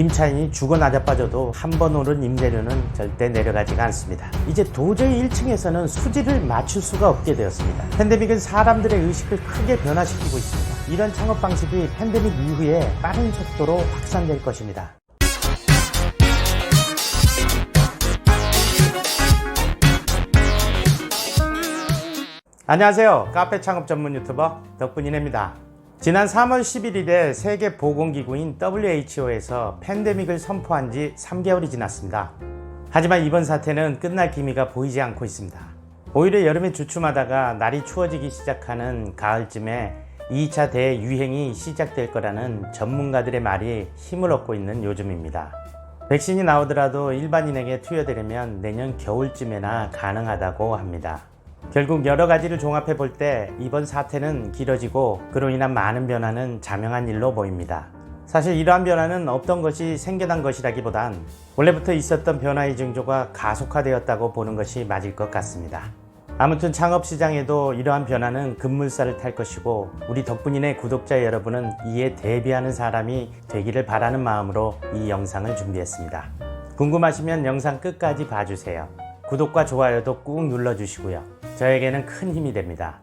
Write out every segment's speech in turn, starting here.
임차인이 죽어 나자빠져도 한 번 오른 임대료는 절대 내려가지가 않습니다. 이제 도저히 1층에서는 수지를 맞출 수가 없게 되었습니다. 팬데믹은 사람들의 의식을 크게 변화시키고 있습니다. 이런 창업 방식이 팬데믹 이후에 빠른 속도로 확산될 것입니다. 안녕하세요. 카페 창업 전문 유튜버 덕분이네입니다. 지난 3월 11일에 세계보건기구인 WHO에서 팬데믹을 선포한 지 3개월이 지났습니다. 하지만 이번 사태는 끝날 기미가 보이지 않고 있습니다. 오히려 여름에 주춤하다가 날이 추워지기 시작하는 가을쯤에 2차 대유행이 시작될 거라는 전문가들의 말이 힘을 얻고 있는 요즘입니다. 백신이 나오더라도 일반인에게 투여되려면 내년 겨울쯤에나 가능하다고 합니다. 결국 여러 가지를 종합해 볼 때 이번 사태는 길어지고 그로 인한 많은 변화는 자명한 일로 보입니다. 사실 이러한 변화는 없던 것이 생겨난 것이라기보단 원래부터 있었던 변화의 징조가 가속화되었다고 보는 것이 맞을 것 같습니다. 아무튼 창업시장에도 이러한 변화는 급물살을 탈 것이고 우리 덕분인의 구독자 여러분은 이에 대비하는 사람이 되기를 바라는 마음으로 이 영상을 준비했습니다. 궁금하시면 영상 끝까지 봐주세요. 구독과 좋아요도 꾹 눌러주시고요. 저에게는 큰 힘이 됩니다.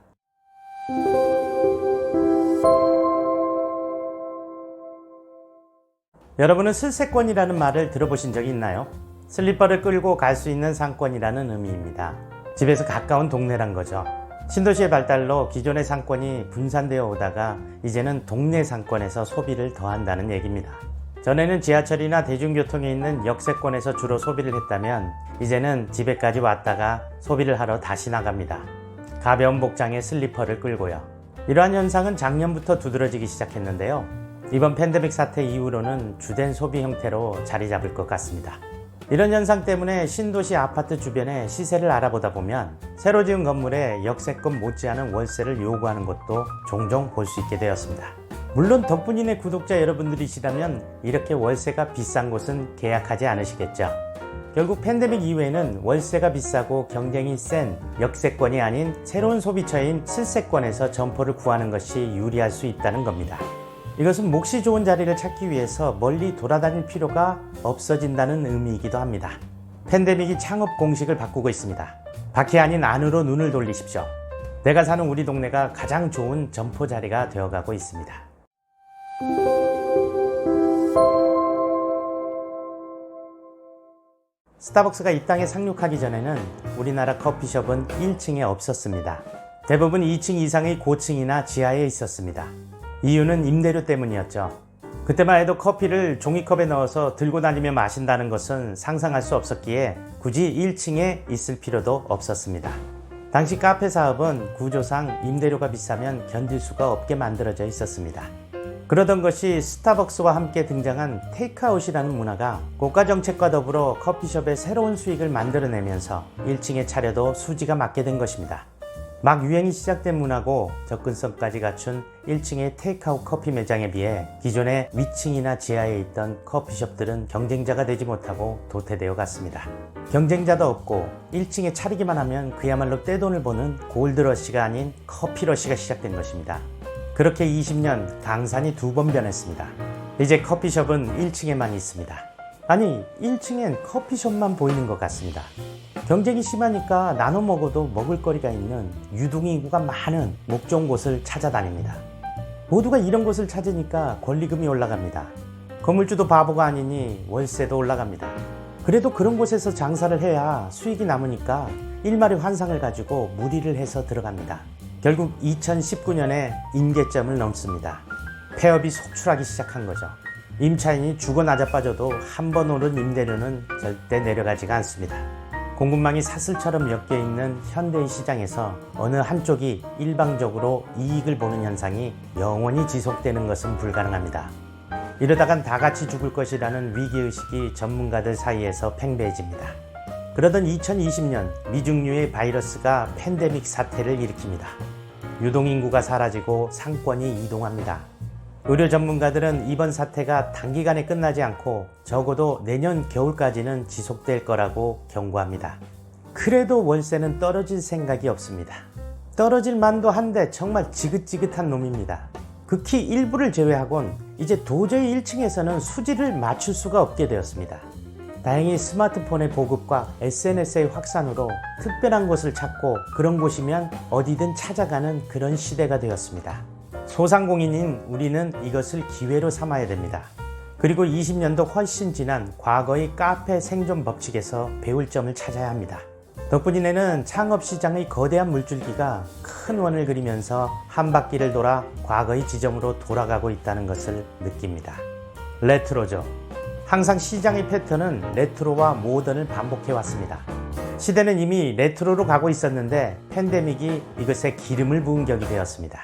여러분은 슬세권이라는 말을 들어보신 적이 있나요? 슬리퍼를 끌고 갈 수 있는 상권이라는 의미입니다. 집에서 가까운 동네란 거죠. 신도시의 발달로 기존의 상권이 분산되어 오다가 이제는 동네 상권에서 소비를 더한다는 얘기입니다. 전에는 지하철이나 대중교통에 있는 역세권에서 주로 소비를 했다면 이제는 집에까지 왔다가 소비를 하러 다시 나갑니다. 가벼운 복장에 슬리퍼를 끌고요. 이러한 현상은 작년부터 두드러지기 시작했는데요. 이번 팬데믹 사태 이후로는 주된 소비 형태로 자리 잡을 것 같습니다. 이런 현상 때문에 신도시 아파트 주변의 시세를 알아보다 보면 새로 지은 건물에 역세권 못지않은 월세를 요구하는 것도 종종 볼 수 있게 되었습니다. 물론 덕분인의 구독자 여러분들이시라면 이렇게 월세가 비싼 곳은 계약하지 않으시겠죠. 결국 팬데믹 이후에는 월세가 비싸고 경쟁이 센 역세권이 아닌 새로운 소비처인 슬세권에서 점포를 구하는 것이 유리할 수 있다는 겁니다. 이것은 몫이 좋은 자리를 찾기 위해서 멀리 돌아다닐 필요가 없어진다는 의미이기도 합니다. 팬데믹이 창업 공식을 바꾸고 있습니다. 밖이 아닌 안으로 눈을 돌리십시오. 내가 사는 우리 동네가 가장 좋은 점포 자리가 되어가고 있습니다. 스타벅스가 이 땅에 상륙하기 전에는 우리나라 커피숍은 1층에 없었습니다. 대부분 2층 이상의 고층이나 지하에 있었습니다. 이유는 임대료 때문이었죠. 그때만 해도 커피를 종이컵에 넣어서 들고 다니며 마신다는 것은 상상할 수 없었기에 굳이 1층에 있을 필요도 없었습니다. 당시 카페 사업은 구조상 임대료가 비싸면 견딜 수가 없게 만들어져 있었습니다. 그러던 것이 스타벅스와 함께 등장한 테이크아웃이라는 문화가 고가 정책과 더불어 커피숍의 새로운 수익을 만들어내면서 1층에 차려도 수지가 맞게 된 것입니다. 막 유행이 시작된 문화고 접근성까지 갖춘 1층의 테이크아웃 커피 매장에 비해 기존의 위층이나 지하에 있던 커피숍들은 경쟁자가 되지 못하고 도태되어 갔습니다. 경쟁자도 없고 1층에 차리기만 하면 그야말로 떼돈을 버는 골드러시가 아닌 커피러시가 시작된 것입니다. 그렇게 20년 강산이 2번 변했습니다. 이제 커피숍은 1층에만 있습니다. 아니 1층엔 커피숍만 보이는 것 같습니다. 경쟁이 심하니까 나눠 먹어도 먹을거리가 있는 유동인구가 많은 목 좋은 곳을 찾아다닙니다. 모두가 이런 곳을 찾으니까 권리금이 올라갑니다. 건물주도 바보가 아니니 월세도 올라갑니다. 그래도 그런 곳에서 장사를 해야 수익이 남으니까 일말의 환상을 가지고 무리를 해서 들어갑니다. 결국 2019년에 임계점을 넘습니다. 폐업이 속출하기 시작한 거죠. 임차인이 죽어 나자빠져도 한 번 오른 임대료는 절대 내려가지가 않습니다. 공급망이 사슬처럼 엮여 있는 현대의 시장에서 어느 한쪽이 일방적으로 이익을 보는 현상이 영원히 지속되는 것은 불가능합니다. 이러다간 다 같이 죽을 것이라는 위기의식이 전문가들 사이에서 팽배해집니다. 그러던 2020년 미중류의 바이러스가 팬데믹 사태를 일으킵니다. 유동인구가 사라지고 상권이 이동합니다. 의료 전문가들은 이번 사태가 단기간에 끝나지 않고 적어도 내년 겨울까지는 지속될 거라고 경고합니다. 그래도 월세는 떨어질 생각이 없습니다. 떨어질 만도 한데 정말 지긋지긋한 놈입니다. 극히 일부를 제외하곤 이제 도저히 1층에서는 수지를 맞출 수가 없게 되었습니다. 다행히 스마트폰의 보급과 SNS의 확산으로 특별한 곳을 찾고 그런 곳이면 어디든 찾아가는 그런 시대가 되었습니다. 소상공인인 우리는 이것을 기회로 삼아야 됩니다. 그리고 20년도 훨씬 지난 과거의 카페 생존 법칙에서 배울 점을 찾아야 합니다. 덕분이네는 창업시장의 거대한 물줄기가 큰 원을 그리면서 한 바퀴를 돌아 과거의 지점으로 돌아가고 있다는 것을 느낍니다. 레트로죠. 항상 시장의 패턴은 레트로와 모던을 반복해왔습니다. 시대는 이미 레트로로 가고 있었는데 팬데믹이 이것에 기름을 부은 격이 되었습니다.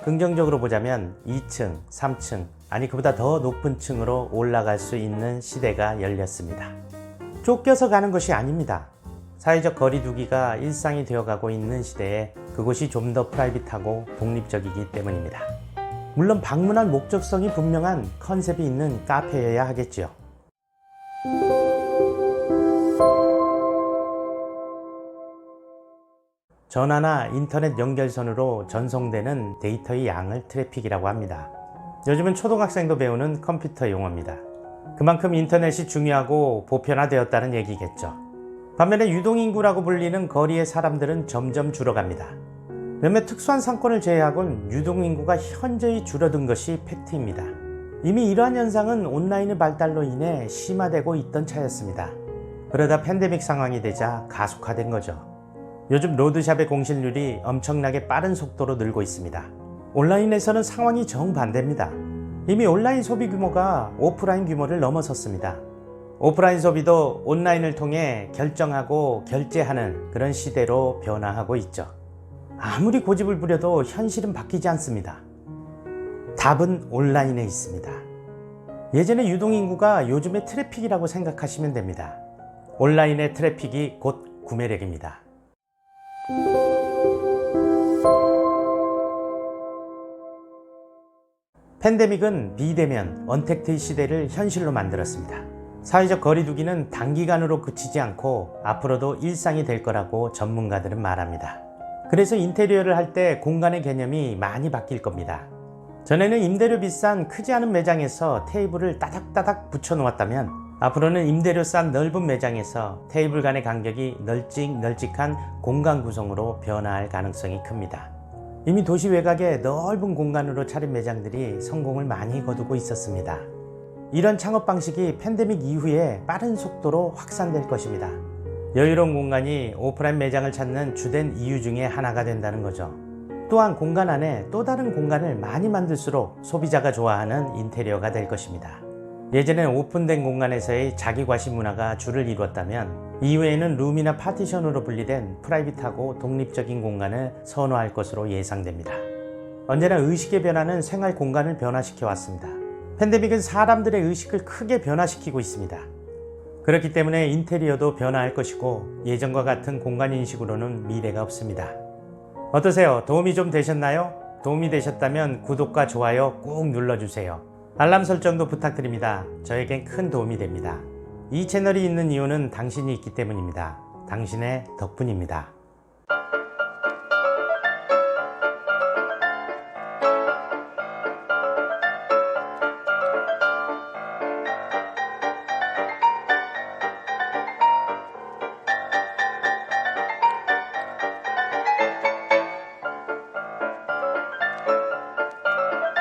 긍정적으로 보자면 2층, 3층, 아니 그보다 더 높은 층으로 올라갈 수 있는 시대가 열렸습니다. 쫓겨서 가는 것이 아닙니다. 사회적 거리두기가 일상이 되어가고 있는 시대에 그곳이 좀 더 프라이빗하고 독립적이기 때문입니다. 물론 방문할 목적성이 분명한 컨셉이 있는 카페여야 하겠지요. 전화나 인터넷 연결선으로 전송되는 데이터의 양을 트래픽이라고 합니다. 요즘은 초등학생도 배우는 컴퓨터 용어입니다. 그만큼 인터넷이 중요하고 보편화되었다는 얘기겠죠. 반면에 유동인구라고 불리는 거리의 사람들은 점점 줄어갑니다. 몇몇 특수한 상권을 제외하곤 유동인구가 현저히 줄어든 것이 팩트입니다. 이미 이러한 현상은 온라인의 발달로 인해 심화되고 있던 차였습니다. 그러다 팬데믹 상황이 되자 가속화된 거죠. 요즘 로드샵의 공실률이 엄청나게 빠른 속도로 늘고 있습니다. 온라인에서는 상황이 정반대입니다. 이미 온라인 소비 규모가 오프라인 규모를 넘어섰습니다. 오프라인 소비도 온라인을 통해 결정하고 결제하는 그런 시대로 변화하고 있죠. 아무리 고집을 부려도 현실은 바뀌지 않습니다. 답은 온라인에 있습니다. 예전의 유동인구가 요즘의 트래픽이라고 생각하시면 됩니다. 온라인의 트래픽이 곧 구매력입니다. 팬데믹은 비대면, 언택트의 시대를 현실로 만들었습니다. 사회적 거리두기는 단기간으로 그치지 않고 앞으로도 일상이 될 거라고 전문가들은 말합니다. 그래서 인테리어를 할 때 공간의 개념이 많이 바뀔 겁니다. 전에는 임대료 비싼 크지 않은 매장에서 테이블을 따닥따닥 붙여 놓았다면 앞으로는 임대료 싼 넓은 매장에서 테이블 간의 간격이 널찍널찍한 공간 구성으로 변화할 가능성이 큽니다. 이미 도시 외곽에 넓은 공간으로 차린 매장들이 성공을 많이 거두고 있었습니다. 이런 창업 방식이 팬데믹 이후에 빠른 속도로 확산될 것입니다. 여유로운 공간이 오프라인 매장을 찾는 주된 이유 중에 하나가 된다는 거죠. 또한 공간 안에 또 다른 공간을 많이 만들수록 소비자가 좋아하는 인테리어가 될 것입니다. 예전엔 오픈된 공간에서의 자기과시 문화가 주를 이루었다면 이후에는 룸이나 파티션으로 분리된 프라이빗하고 독립적인 공간을 선호할 것으로 예상됩니다. 언제나 의식의 변화는 생활 공간을 변화시켜 왔습니다. 팬데믹은 사람들의 의식을 크게 변화시키고 있습니다. 그렇기 때문에 인테리어도 변화할 것이고 예전과 같은 공간 인식으로는 미래가 없습니다. 어떠세요? 도움이 좀 되셨나요? 도움이 되셨다면 구독과 좋아요 꾹 눌러주세요. 알람 설정도 부탁드립니다. 저에겐 큰 도움이 됩니다. 이 채널이 있는 이유는 당신이 있기 때문입니다. 당신의 덕분입니다.